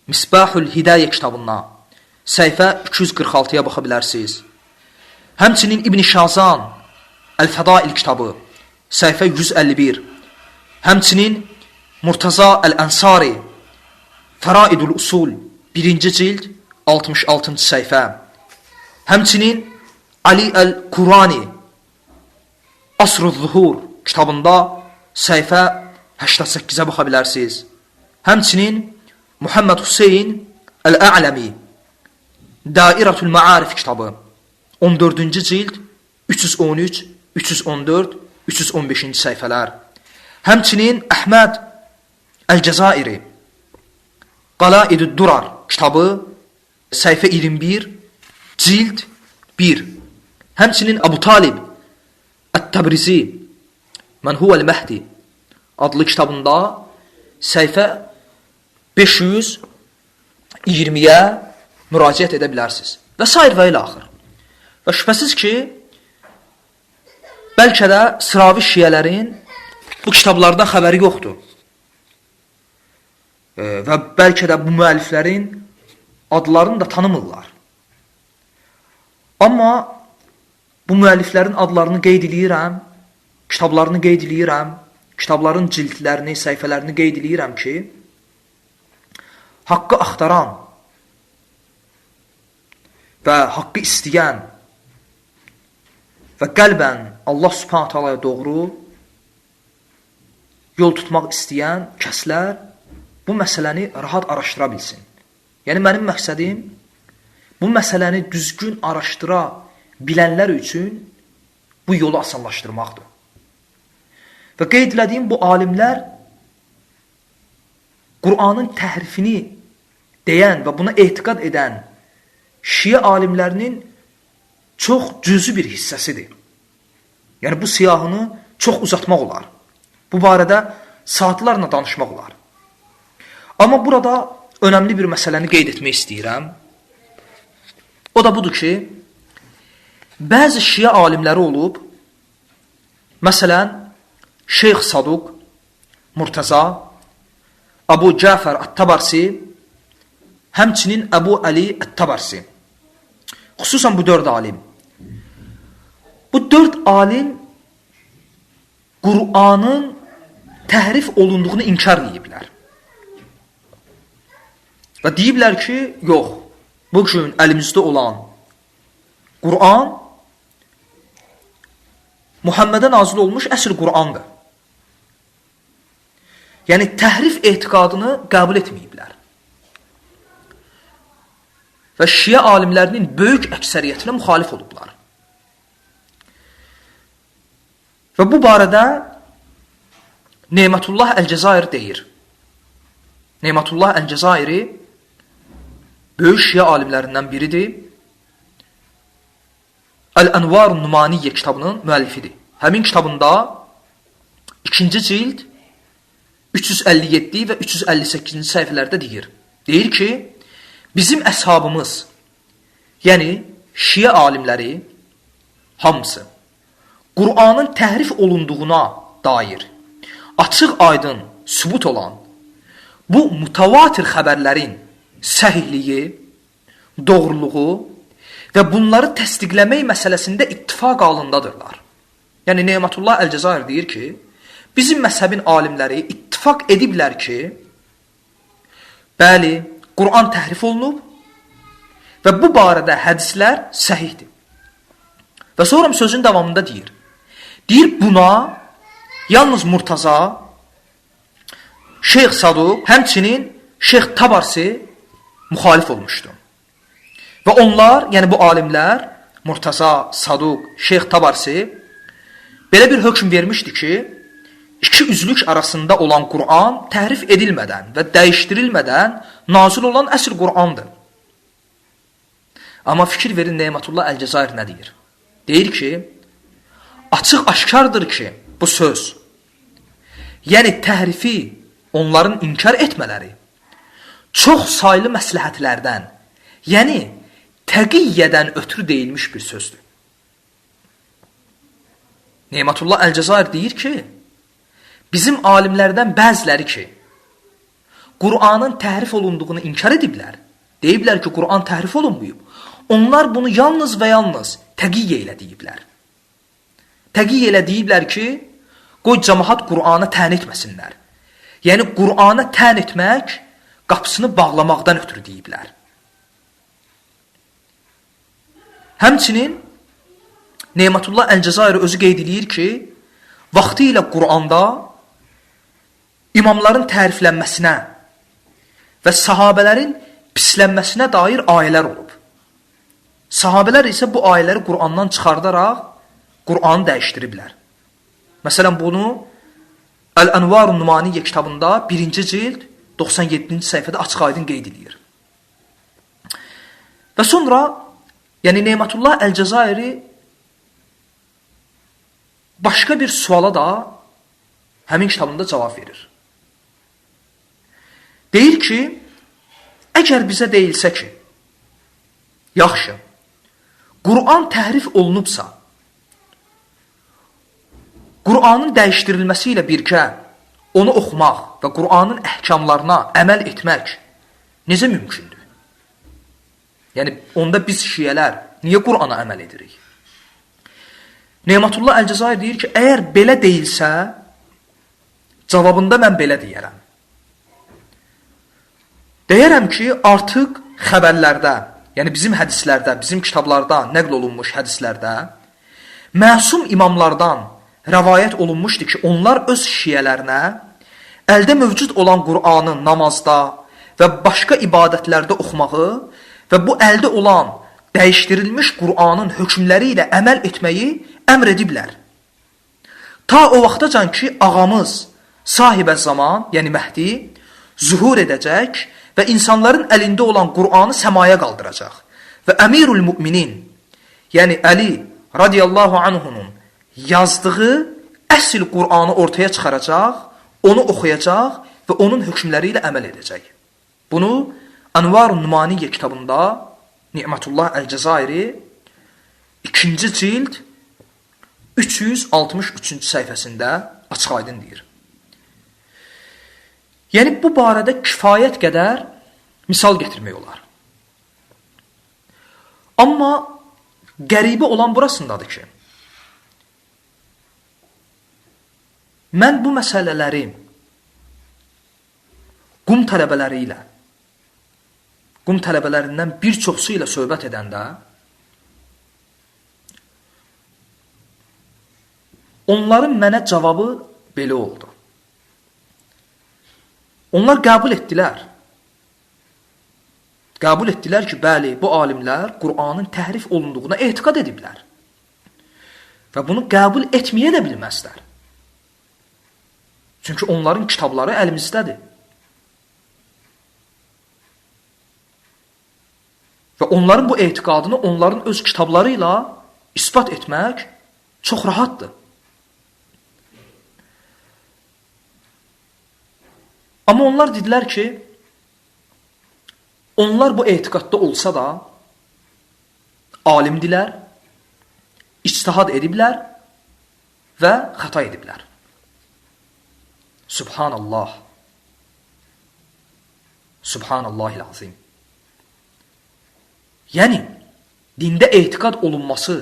Misbahül Hidayə kitabına səhifə 246-ya baxa bilərsiniz. Həmçinin İbn Şazan Əl-Fədail kitabı səhifə 151, həmçinin Murtaza Əl-Ənsari Fəraidul Usul 1-ci cild 66-cı səhifə, həmçinin Ali Əl-Qurani Asr-ı-Zuhur kitabında səhifə 88-ə baxa bilərsiniz. Həmçinin Muhammed Hüseyin Əl-A'ləmi Dairətül Ma'arif kitabı 14-cü cild 313, 314, 315-ci səhifələr. Həmçinin Əhməd Əl-Cəzairi Qalaidü Durar kitabı səhifə 21, cild 1. Həmçinin Əbu Talib Ət-Təbrizi Mən Huvəl-Məhdi adlı kitabında səhifə 520-yə müraciət edə bilərsiniz. Və s. və ilə axır. Və şübhəsiz ki, bəlkə də sıravi şiyələrin bu kitablardan xəbəri yoxdur. Və bəlkə də bu müəlliflərin adlarını da tanımırlar. Amma bu müəlliflərin adlarını qeyd edirəm, kitablarını qeyd edirəm, kitabların cildlərini, səhifələrini qeyd edirəm ki, haqqı axtaran və haqqı istəyən və qəlbən Allah Subhanahu taalaya doğru yol tutmaq istəyən kəslər bu məsələni rahat araşdıra bilsin. Yəni, mənim məqsədim bu məsələni düzgün araşdıra bilənlər üçün bu yolu asanlaşdırmaqdır. Və qeyd edədiyim bu alimlər Qur'anın təhrifini deyən və buna etiqad edən Şiə alimlərinin çox cüzi bir hissəsidir. Yəni, bu siyahını çox uzatmaq olar. Bu barədə saatlarla danışmaq olar. Amma burada önəmli bir məsələni qeyd etmək istəyirəm. O da budur ki, bəzi Şiə alimləri olub, məsələn, Şeyx Saduq, Murtaza, Abu Cəfər Ət-Tabarsi, həmçinin Əbu Ali Ət-Tabarsi. Xüsusən bu 4 alim. Bu 4 alim Qur'anın təhrif olunduğunu inkar ediblər. Və deyiblər ki, yox, bugün əlimizdə olan Qur'an Muhammedə nazil olmuş əsl Qur'andır. Yəni, təhrif etiqadını qəbul etməyiblər. Və Şiə alimlərinin böyük əksəriyyətinə müxalif olublar. Və bu barədə Nemətullah Əl-Cəzair deyir. Nemətullah Əl-Cəzairi böyük Şiə alimlərindən biridir. Əl-Ənvarun Numaniyyə kitabının müəllifidir. Həmin kitabında 2-ci cild 357 və 358-ci səhifələrdə deyir. Deyir ki, bizim əshabımız, yəni Şiə alimləri hamısı Qur'anın təhrif olunduğuna dair açıq aydın sübut olan bu mutavatir xəbərlərin səhihliyi, doğruluğu və bunları təsdiqləmək məsələsində ittifaq halındadırlar. Yəni Nemətullah Əl-Cəzair deyir ki, bizim məzhəbin alimləri ittifaq ediblər ki, bəli, Qur'an təhrif olunub və bu barədə hədislər səhihdir. Və sonra sözün davamında deyir. Deyir, buna yalnız Murtaza, Şeyx Saduq, həmçinin Şeyx Tabarsi müxalif olmuşdu. Və onlar, yəni bu alimlər, Murtaza, Saduq, Şeyx Tabarsi belə bir hökm vermişdi ki, iki üzlük arasında olan Qur'an təhrif edilmədən və dəyişdirilmədən nazil olan əsl Qur'andır. Amma fikir verin Nemətullah Əl-Cəzair nə deyir? Deyir ki, açıq aşkardır ki, bu söz, yəni təhrifi onların inkar etmələri çox saylı məsləhətlərdən, yəni təqiyyədən ötürü deyilmiş bir sözdür. Nemətullah Əl-Cəzair deyir ki, bizim alimlərdən bəziləri ki, Qur'anın təhrif olunduğunu inkar ediblər, deyiblər ki, Qur'an təhrif olunmayıb, onlar bunu yalnız və yalnız təqiyyə ilə deyiblər. Təqiyyə ilə deyiblər ki, qoy cəmaat Qur'anı tən etməsinlər. Yəni, Qur'anı tən etmək, qapısını bağlamaqdan ötürü deyiblər. Həmçinin, Nemətullah Əl-Cəzair özü qeyd edir ki, vaxtı ilə Qur'anda imamların təriflənməsinə və sahabələrin pislənməsinə dair ayələr olub. Sahabələr isə bu ayələri Qur'andan çıxardaraq Qur'anı dəyişdiriblər. Məsələn, bunu Əl-Ənvarun Numaniyyə kitabında 1-ci cild 97-ci səhifədə açıq aydın qeyd edir. Və sonra, yəni Nemətullah Əl-Cəzairi başqa bir suala da həmin kitabında cavab verir. Deyir ki, əgər bizə deyilsə ki, yaxşı, Qur'an təhrif olunubsa, Qur'anın dəyişdirilməsi ilə birgə onu oxumaq və Qur'anın əhkamlarına əməl etmək necə mümkündür? Yəni, onda biz şiyələr niyə Qur'ana əməl edirik? Nemətullah Əl-Cəzair deyir ki, əgər belə deyilsə, cavabında mən belə deyərəm. Deyərəm ki, artıq xəbərlərdə, yəni bizim hədislərdə, bizim kitablarda nəql olunmuş hədislərdə, məsum imamlardan rəvayət olunmuşdur ki, onlar öz şiyələrinə əldə mövcud olan Qur'anı namazda və başqa ibadətlərdə oxumağı və bu əldə olan dəyişdirilmiş Qur'anın hökmləri ilə əməl etməyi əmr ediblər. Ta o vaxtacan ki, ağamız sahibə zaman, yəni Məhdi, zuhur edəcək və insanların əlində olan Qur'anı səmaya qaldıracaq. Və Əmirul Müminin, yəni Əli radiyallahu anhunun yazdığı əsl Qur'anı ortaya çıxaracaq, onu oxuyacaq və onun hökmləri ilə əməl edəcək. Bunu Ənvarun Numaniyyə kitabında Nemətullah Əl-Cəzairi 2-ci cild 363-cü səhifəsində açıq aydın deyir. Yəni, bu barədə kifayət qədər misal getirmək olar. Amma qəribə olan burasındadır ki, mən bu məsələləri qum tələbələrindən bir çoxsu ilə söhbət edəndə, onların mənə cavabı belə oldu. Onlar qəbul etdilər. Qəbul etdilər ki, bəli, bu alimlər Qur'anın təhrif olunduğuna etiqad ediblər. Və bunu qəbul etməyə də bilməzlər. Çünki onların kitabları əlimizdədir. Və onların bu etiqadını onların öz kitabları ilə isbat etmək çox rahatdır. Amma onlar dedilər ki, onlar bu etiqadda olsa da alimdilər, ictihad ediblər və xəta ediblər. Subhanallah. Subhanallahil-azim. Yəni, dində etiqad olunması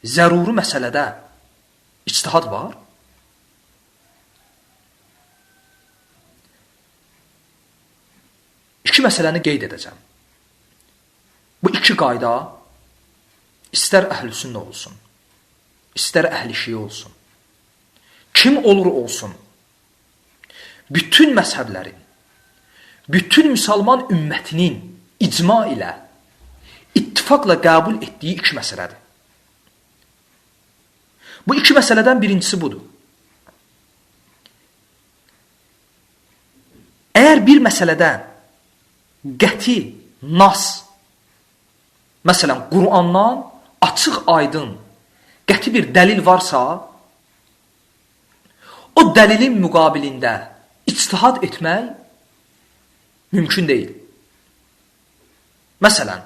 zəruri məsələdə ictihad var. İki məsələni qeyd edəcəm. Bu iki qayda istər əhl-i-sünnə olsun, istər əhl-i-şiə olsun, kim olur olsun, bütün məzhəblərin, bütün müsəlman ümmətinin icma ilə, ittifaqla qəbul etdiyi iki məsələdir. Bu iki məsələdən birincisi budur. Əgər bir məsələdən qəti, nas, məsələn, Qur'andan açıq, aydın, qəti bir dəlil varsa, o dəlilin müqabilində ictihad etmək mümkün deyil. Məsələn,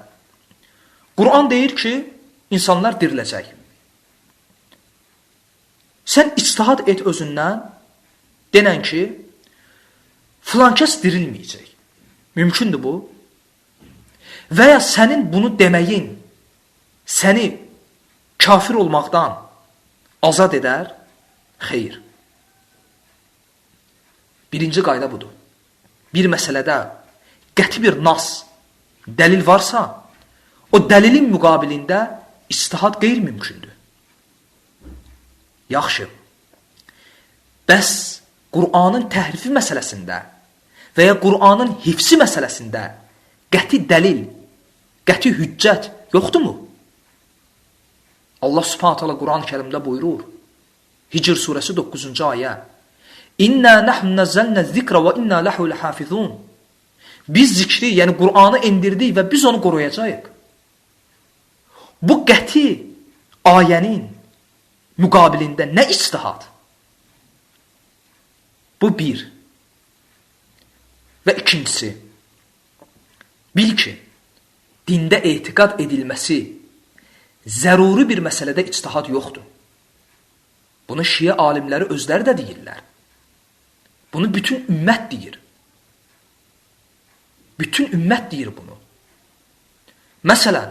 Qur'an deyir ki, insanlar diriləcək. Sən ictihad et özündən, denən ki, filan kəs dirilməyəcək. Mümkündür bu. Və ya sənin bunu deməyin səni kafir olmaqdan azad edər? Xeyr. Birinci qayda budur. Bir məsələdə qəti bir nas, dəlil varsa, o dəlilin müqabilində ictihad qeyri-mümkündür. Yaxşı. Bəs Qur'anın təhrifi məsələsində və ya Qur'anın hifsi məsələsində qəti dəlil, qəti hüccət yoxdurmu? Allah Subhanahu taala Qur'an-ı Kərimdə buyurur. Hicr surəsi 9-cu ayə. İnna nahnu nazzalna zikra və inna lahu lahafizun. Biz zikri, yəni Qur'anı endirdik və biz onu qoruyacağıq. Bu qəti ayənin müqabilində nə ictihad? Bu bir. Və ikincisi, bil ki, dində etiqad edilməsi zəruri bir məsələdə ictihad yoxdur. Bunu şiə alimləri özləri də deyirlər. Bunu bütün ümmət deyir. Bütün ümmət deyir bunu. Məsələn,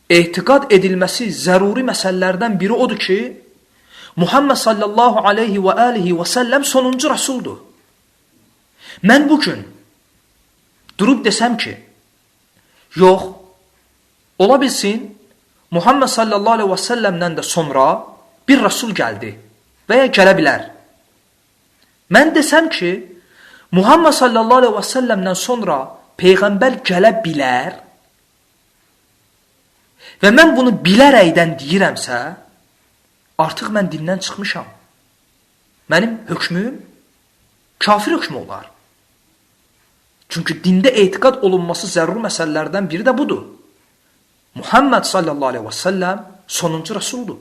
etiqad edilməsi zəruri məsələlərdən biri odur ki, Muhammed sallallahu aleyhi və alihi və səlləm sonuncu rəsuldur. Mən bugün durub desəm ki, yox, ola bilsin, Muhammed sallallahu aleyhi və səlləmdən də sonra bir rəsul gəldi və ya gələ bilər. Mən desəm ki, Muhammed sallallahu aleyhi və səlləmdən sonra Peyğəmbər gələ bilər və mən bunu bilərəkdən deyirəmsə, artıq mən dindən çıxmışam. Mənim hökmüm kafir hökmü olar. Çünki dində etiqad olunması zəruri məsələlərdən biri də budur. Muhammed sallallahu aleyhi və səlləm sonuncu rəsuldur.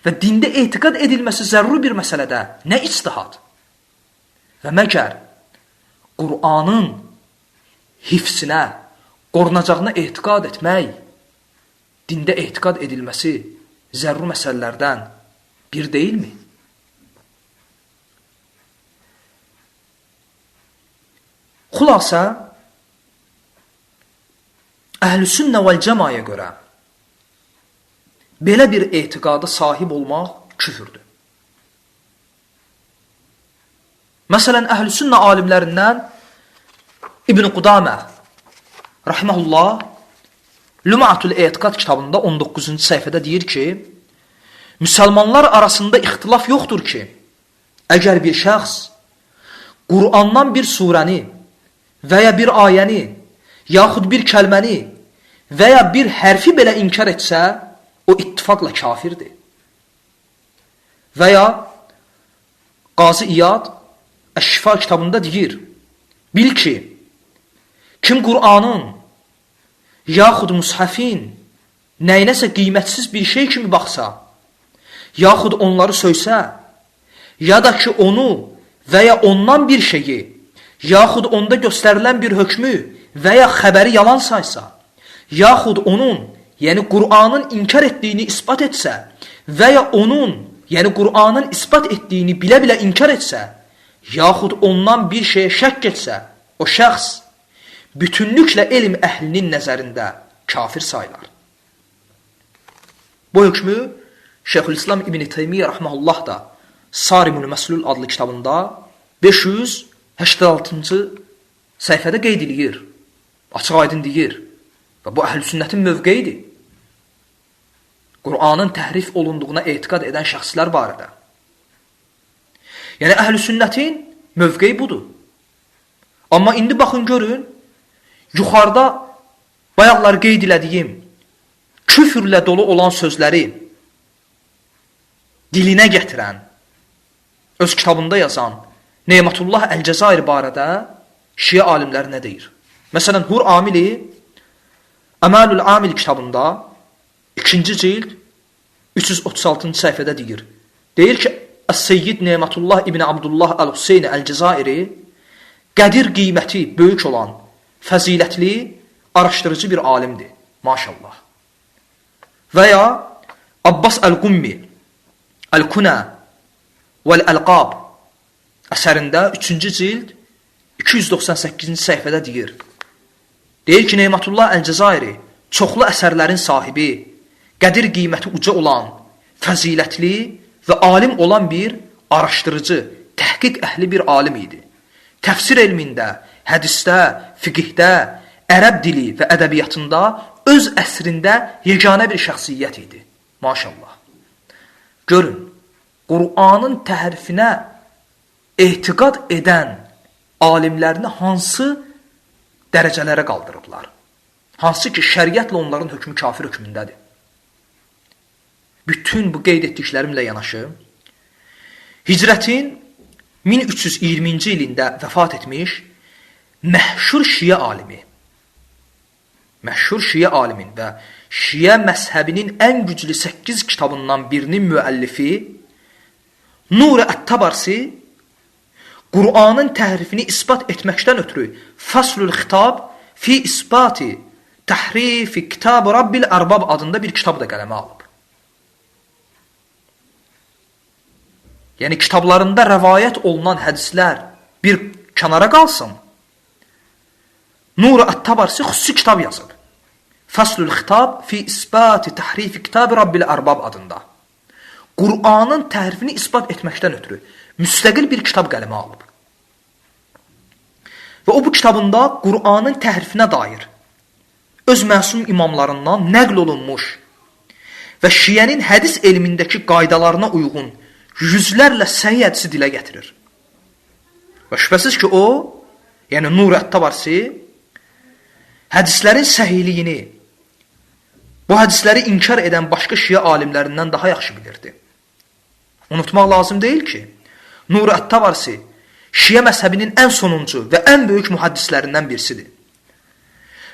Və dində etiqad edilməsi zəruri bir məsələdə nə ictihad? Və məgər Qur'anın hifsinə, qorunacağına etiqad etmək, dində etiqad edilməsi zəruri məsələlərdən bir deyilmi? Xülasə, Əhl-i-Sünnə vəl-Cəmaya görə belə bir etiqada sahib olmaq küfürdür. Məsələn, Əhl-i-Sünnə alimlərindən İbn Qudamə rahimehullah Lum'atul Etiqad kitabında 19-cu səhifədə deyir ki, müsəlmanlar arasında ixtilaf yoxdur ki, əgər bir şəxs Qur'andan bir surəni və ya bir ayəni, yaxud bir kəlməni və ya bir hərfi belə inkar etsə, o ittifaqla kafirdir. Və ya Qazi İyad Əş-Şifa kitabında deyir, bil ki, kim Qur'anın yaxud mushafin nəyinəsə qiymətsiz bir şey kimi baxsa, yaxud onları söysə, ya da ki onu və ya ondan bir şeyi, yaxud onda göstərilən bir hökmü və ya xəbəri yalan saysa, yaxud onun, yəni Qur'anın inkar etdiyini isbat etsə və ya onun, yəni Qur'anın isbat etdiyini bilə-bilə inkar etsə, yaxud ondan bir şeyə şəkk etsə, o şəxs bütünlüklə elm əhlinin nəzərində kafir sayılar. Bu hökmü Şeyxülislam İbn Teymiyyə rahmehullah da Sarimul Məslul adlı kitabında 586-cı səhifədə qeyd edir. Açıq aydın deyir. Və bu Əhl-i-Sünnətin mövqeyidir. Qur'anın təhrif olunduğuna etiqad edən şəxslər barədə. Yəni Əhl-i-Sünnətin mövqeyi budur. Amma indi baxın görün, yuxarıda bayaqlar qeyd elədiyim küfürlə dolu olan sözləri dilinə gətirən, öz kitabında yazan Nematullah Əl-Cəzairi barədə Şiə alimləri nə deyir? Məsələn, Hur Amili Əməlül Amil kitabında 2-ci cild 336-cı səhifədə deyir. Deyir ki, Əs-Seyyid Nematullah İbn Abdullah Əl-Hüseyn Əl-Cəzairi qədir qiyməti böyük olan fəzilətli, araşdırıcı bir alimdir. Maşallah. Və ya Abbas Əl-Qummi Əl-Kuna Vəl-Əlqab əsərində 3-cü cild 298-ci səhifədə deyir. Deyir ki, Nematullah Əl-Cəzairi çoxlu əsərlərin sahibi, qədir qiyməti uca olan, fəzilətli və alim olan bir araşdırıcı, təhqiq əhli bir alim idi. Təfsir elmində, hədisdə, fiqhdə, ərəb dili və ədəbiyyatında öz əsrində yeganə bir şəxsiyyət idi. Maşallah. Görün, Qur'anın təhrifinə etiqad edən alimlərini hansı dərəcələrə qaldırıblar? Hansı ki, şəriətlə onların hökmü kafir hökmündədir. Bütün bu qeyd etdiklərimlə yanaşı, Hicrətin 1320-ci ilində vəfat etmiş məşhur Şiə alimin və Şiə məzhəbinin ən güclü 8 kitabından birinin müəllifi Nur Ət-Tabarsi Qur'anın təhrifini isbat etməkdən ötürü Faslul Xitab fi isbati Təhrifi Kitab Rabbil Ərbab adında bir kitab da qələmə alıb. Yəni kitablarında rəvayət olunan hədislər bir kənara qalsın. Nur Ət-Tabarsi xüsusi kitab yazıb. Faslul Xitab fi isbati Təhrifi Kitab Rabbil Ərbab adında. Qur'anın təhrifini isbat etməkdən ötürü müstəqil bir kitab qələmə alıb. Və o bu kitabında Qur'anın təhrifinə dair öz məsum imamlarından nəql olunmuş və Şiənin hədis elmindəki qaydalarına uyğun yüzlərlə səhih hədisi dilə gətirir. Və şübhəsiz ki, o, yəni Nur Ət-Tabarsi, hədislərin səhihliyini, bu hədisləri inkar edən başqa Şiə alimlərindən daha yaxşı bilirdi. Unutmaq lazım deyil ki, Nur Ət-Tabarsi Şiə məzhəbinin ən sonuncu və ən böyük mühaddislərindən birisidir.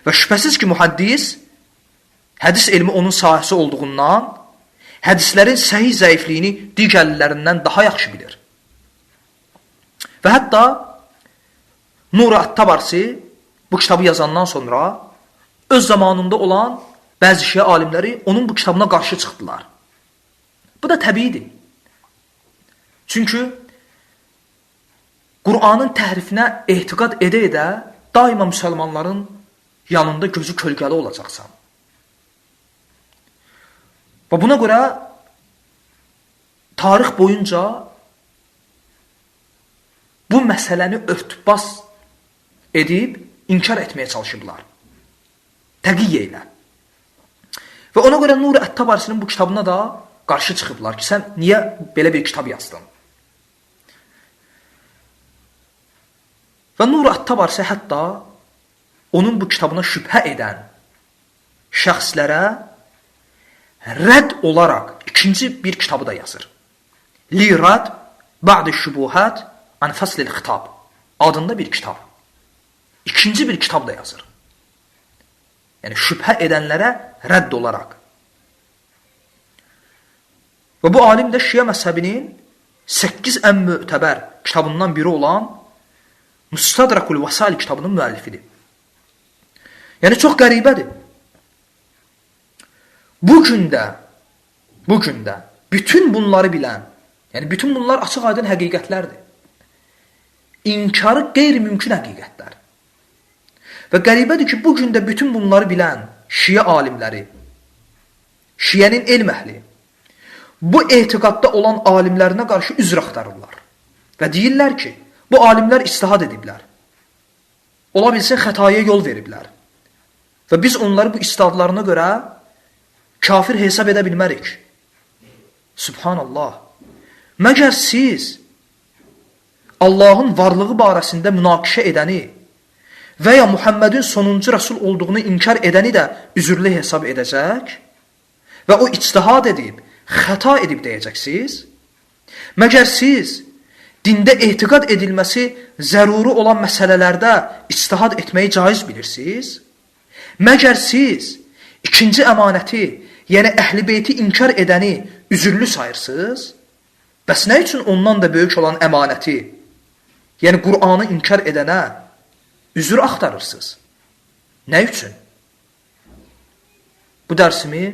Və şübhəsiz ki, mühaddis, hədis elmi onun sahəsi olduğundan, hədislərin səhih zəifliyini digərlərindən daha yaxşı bilir. Və hətta Nur Ət-Tabarsi bu kitabı yazandan sonra öz zamanında olan bəzi Şiə alimləri onun bu kitabına qarşı çıxdılar. Bu da təbiidir. Çünki Qur'anın təhrifinə etiqad edə-edə daima müsəlmanların yanında gözü kölgəli olacaqsan. Və buna görə tarix boyunca bu məsələni örtbas edib inkar etməyə çalışıblar. Təqiyyə ilə. Və ona görə Nuri Ət-Təbarisinin bu kitabına da qarşı çıxıblar ki, sən niyə belə bir kitab yazdın? Və Nuri Ət-Təbarisi hətta onun bu kitabına şübhə edən şəxslərə rədd olaraq ikinci bir kitabı da yazır. Li-Rad Ba'd Şubuhat an Faslil Xitab adında bir kitab. İkinci bir kitab da yazır. Yəni şübhə edənlərə rədd olaraq. Və bu alim də Şiə məzhəbinin 8 ən mötəbər kitabından biri olan Mustadrakul Vasail kitabının müəllifidir. Yəni çox qəribədir. Bu gün də bütün bunları bilən, yəni bütün bunlar açıq-aydın həqiqətlərdir. İnkarı qeyri-mümkün həqiqətlər. Və qəribədir ki, bu gün də bütün bunları bilən Şiə alimləri, Şiənin elm əhli, bu etiqadda olan alimlərinə qarşı üzr axtarırlar. Və deyirlər ki, bu alimlər ictihad ediblər. Ola bilsin xətaya yol veriblər. Və biz onları bu ictihadlarına görə kafir hesab edə bilmərik. Subhanallah. Məgər siz Allahın varlığı barəsində münaqişə edəni və ya Muhammedin sonuncu rəsul olduğunu inkar edəni də üzürlü hesab edəcək və o ictihad edib, xəta edib deyəcəksiniz? Məgər siz dində etiqad edilməsi zəruri olan məsələlərdə ictihad etməyi caiz bilirsiniz? Məgər siz ikinci əmanəti, yəni Əhl-i Beyti inkar edəni üzürlü sayırsınız? Bəs nə üçün ondan da böyük olan əmanəti, yəni Qur'anı inkar edənə üzür axtarırsınız? Nə üçün? Bu dərsimi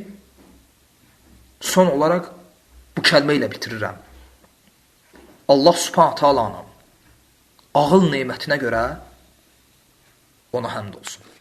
son olaraq bu kəlmə ilə bitirirəm. Allah Subhanahu Taala'nın ağıl nemətinə görə ona həmd olsun.